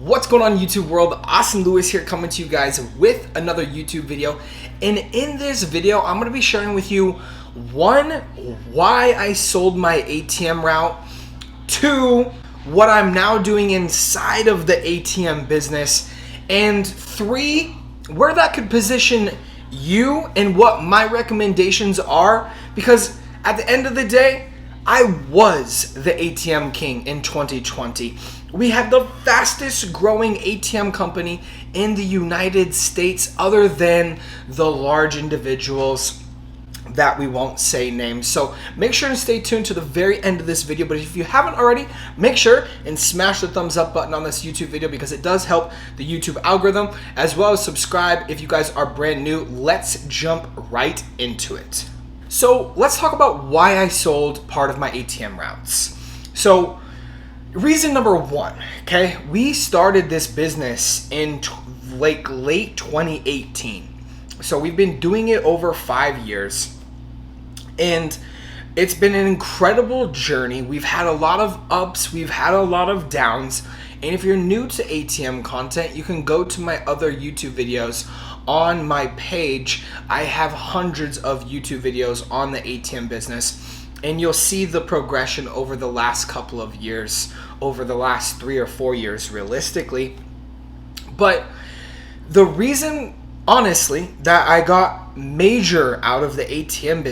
What's going on, YouTube world? Austin Lewis here, coming to you guys with another YouTube video. And in this video, I'm going to be sharing with you, one, why I sold my ATM route, two, what I'm now doing inside of the ATM business, and three, where that could position you and what my recommendations are, because at the end of the day, I was the ATM king in 2020. We had the fastest growing ATM company in the United States, other than the large individuals that we won't say names. So make sure to stay tuned to the very end of this video. But if you haven't already, make sure and smash the thumbs up button on this YouTube video, because it does help the YouTube algorithm, as well as subscribe if you guys are brand new. Let's jump right into it. So let's talk about why I sold part of my ATM routes. So reason number one, okay, we started this business in late 2018. So we've been doing it over 5 years, and it's been an incredible journey. We've had a lot of ups, we've had a lot of downs. And if you're new to ATM content, you can go to my other YouTube videos on my page. I have hundreds of YouTube videos on the ATM business, and you'll see the progression over the last couple of years, over the last 3 or 4 years realistically. But the reason, honestly, that I got majorly out of the ATM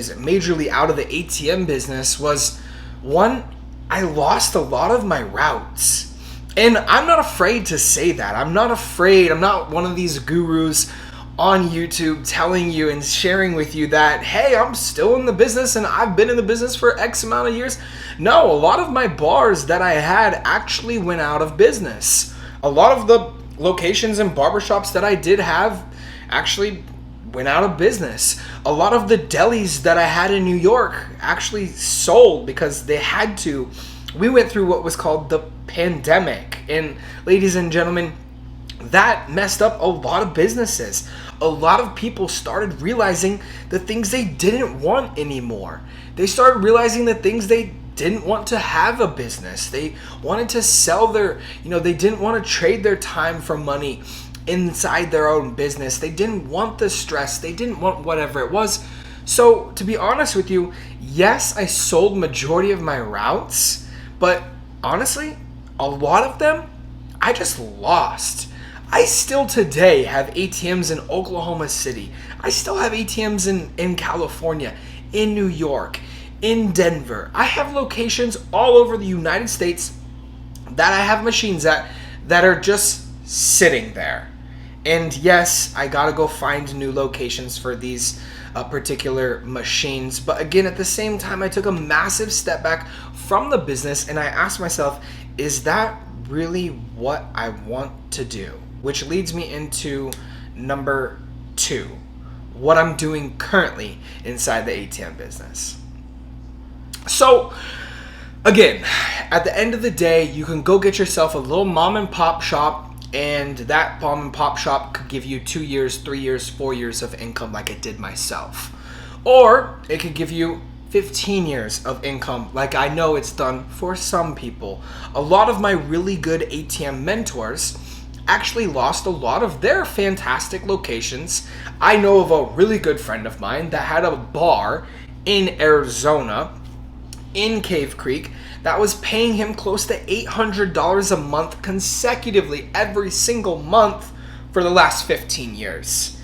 business was, one, I lost a lot of my routes. And I'm not afraid to say that. I'm not afraid. I'm not one of these gurus on YouTube telling you and sharing with you that, hey, I'm still in the business and I've been in the business for X amount of years. No, a lot of my bars that I had actually went out of business. A lot of the locations and barbershops that I did have actually went out of business. A lot of the delis that I had in New York actually sold because they had to. We went through what was called the pandemic, and ladies and gentlemen, that messed up a lot of businesses. A lot of people started realizing the things they didn't want anymore. They started realizing the things they didn't want to have a business. They wanted to sell their, they didn't want to trade their time for money inside their own business. They didn't want the stress. They didn't want whatever it was. So to be honest with you, yes, I sold majority of my routes, but honestly, a lot of them I just lost. I still today have ATMs in Oklahoma City. I still have ATMs in California, in New York, in Denver. I have locations all over the United States that I have machines at that are just sitting there. And yes, I gotta go find new locations for these particular machines. But again, at the same time, I took a massive step back from the business, and I asked myself, is that really what I want to do? Which leads me into number two, what I'm doing currently inside the ATM business. So again, at the end of the day, you can go get yourself a little mom and pop shop, and that mom and pop shop could give you 2 years, 3 years, 4 years of income like it did myself. Or it could give you 15 years of income like I know it's done for some people. A lot of my really good ATM mentors actually lost a lot of their fantastic locations. I know of a really good friend of mine that had a bar in Arizona, in Cave Creek, that was paying him close to $800 a month consecutively every single month for the last 15 years.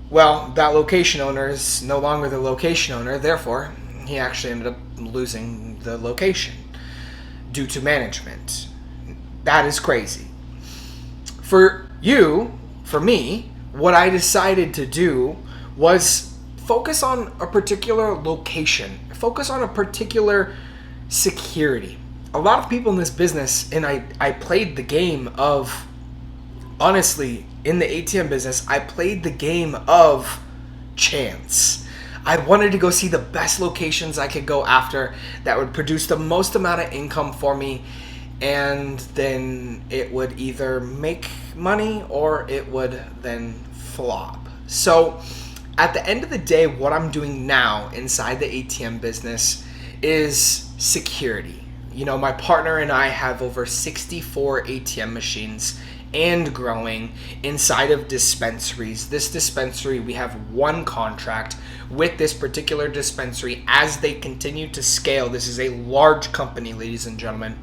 Well, that location owner is no longer the location owner, therefore he actually ended up losing the location due to management. That is crazy. For you, for me, what I decided to do was focus on a particular location, focus on a particular security. A lot of people in this business, and I played the game of, honestly, in the ATM business, I played the game of chance. I wanted to go see the best locations I could go after that would produce the most amount of income for me, and then it would either make money or it would then flop. So at the end of the day, what I'm doing now inside the ATM business is security. My partner and I have over 64 ATM machines and growing inside of dispensaries. This dispensary, we have one contract with this particular dispensary as they continue to scale. This is a large company, ladies and gentlemen,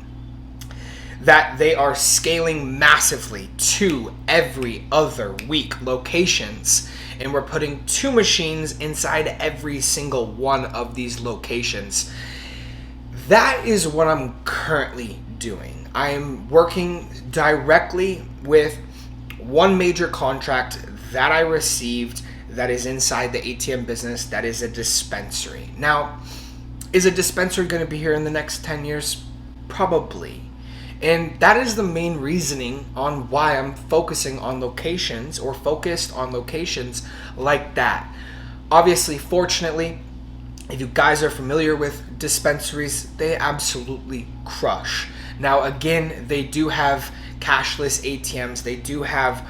that they are scaling massively to every other week locations. And we're putting 2 machines inside every single one of these locations. That is what I'm currently doing. I am working directly with one major contract that I received that is inside the ATM business, that is a dispensary. Now, is a dispensary going to be here in the next 10 years? Probably. And that is the main reasoning on why I'm focusing on locations or focused on locations like that. Obviously, fortunately, if you guys are familiar with dispensaries, they absolutely crush. Now, again, they do have cashless ATMs. They do have,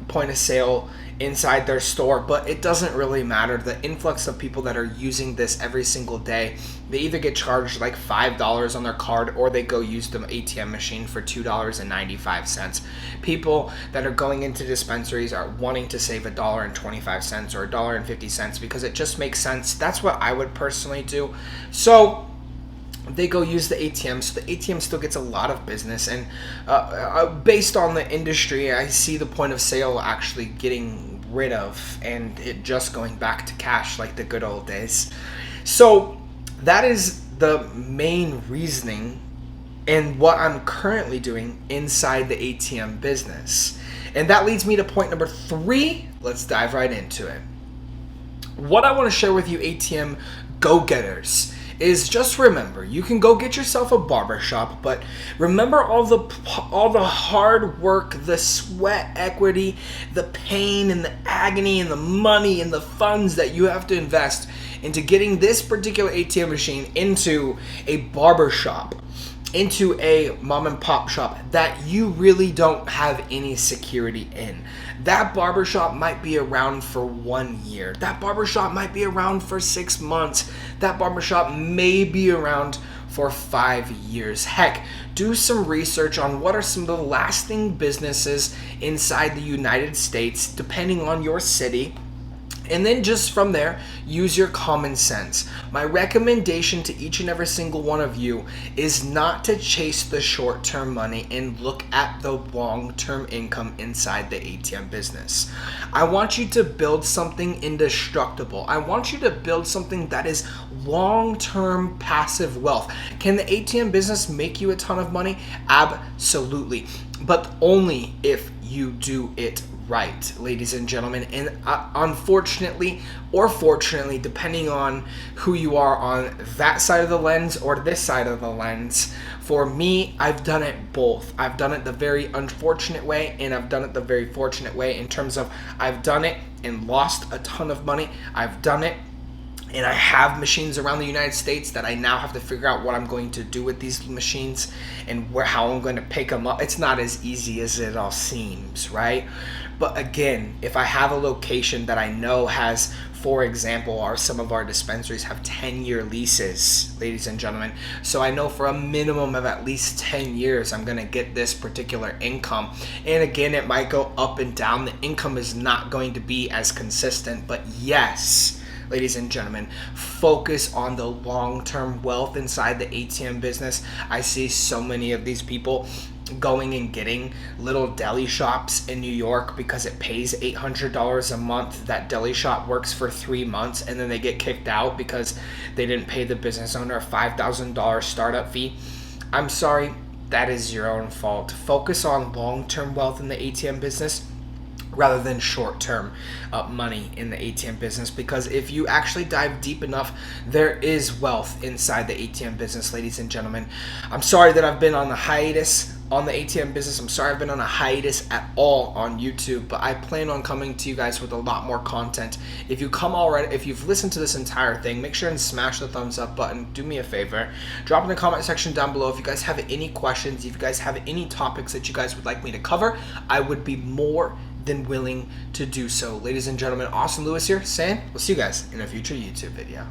point of sale inside their store, but it doesn't really matter. The influx of people that are using this every single day, they either get charged like $5 on their card or they go use the ATM machine for $2.95. People that are going into dispensaries are wanting to save $1.25 or $1.50 because it just makes sense. That's what I would personally do. So they go use the ATM, so the ATM still gets a lot of business. And based on the industry, I see the point of sale actually getting rid of and it just going back to cash like the good old days. So that is the main reasoning and what I'm currently doing inside the ATM business. And that leads me to point number 3. Let's dive right into it. What I want to share with you ATM go-getters is just remember, you can go get yourself a barbershop, but remember all the hard work, the sweat equity, the pain and the agony and the money and the funds that you have to invest into getting this particular ATM machine into a barbershop, into a mom and pop shop that you really don't have any security in. That barbershop might be around for 1 year. That barbershop might be around for 6 months. That barbershop may be around for 5 years. Heck, do some research on what are some of the lasting businesses inside the United States, depending on your city. And then just from there, use your common sense. My recommendation to each and every single one of you is not to chase the short-term money and look at the long-term income inside the ATM business. I want you to build something indestructible. I want you to build something that is long-term passive wealth. Can the ATM business make you a ton of money? Absolutely. But only if you do it right, ladies and gentlemen. And unfortunately or fortunately, depending on who you are on that side of the lens or this side of the lens, for me, I've done it both. I've done it the very unfortunate way and I've done it the very fortunate way, in terms of I've done it and lost a ton of money. I've done it and I have machines around the United States that I now have to figure out what I'm going to do with these machines and how I'm going to pick them up. It's not as easy as it all seems, right? But again, if I have a location that I know has, for example, some of our dispensaries have 10-year leases, ladies and gentlemen. So I know for a minimum of at least 10 years, I'm going to get this particular income. And again, it might go up and down. The income is not going to be as consistent, but yes, ladies and gentlemen, focus on the long-term wealth inside the ATM business. I see so many of these people going and getting little deli shops in New York because it pays $800 a month. That deli shop works for 3 months and then they get kicked out because they didn't pay the business owner a $5,000 startup fee. I'm sorry, that is your own fault. Focus on long-term wealth in the ATM business rather than short-term money in the ATM business, because if you actually dive deep enough, there is wealth inside the ATM business, ladies and gentlemen. I'm sorry that I've been on the hiatus on the ATM business. I'm sorry I've been on a hiatus at all on YouTube, but I plan on coming to you guys with a lot more content. If you've listened to this entire thing, make sure and smash the thumbs up button. Do me a favor, drop in the comment section down below if you guys have any questions, if you guys have any topics that you guys would like me to cover. I would be more than willing to do so. Ladies and gentlemen, Austin Lewis here saying we'll see you guys in a future YouTube video.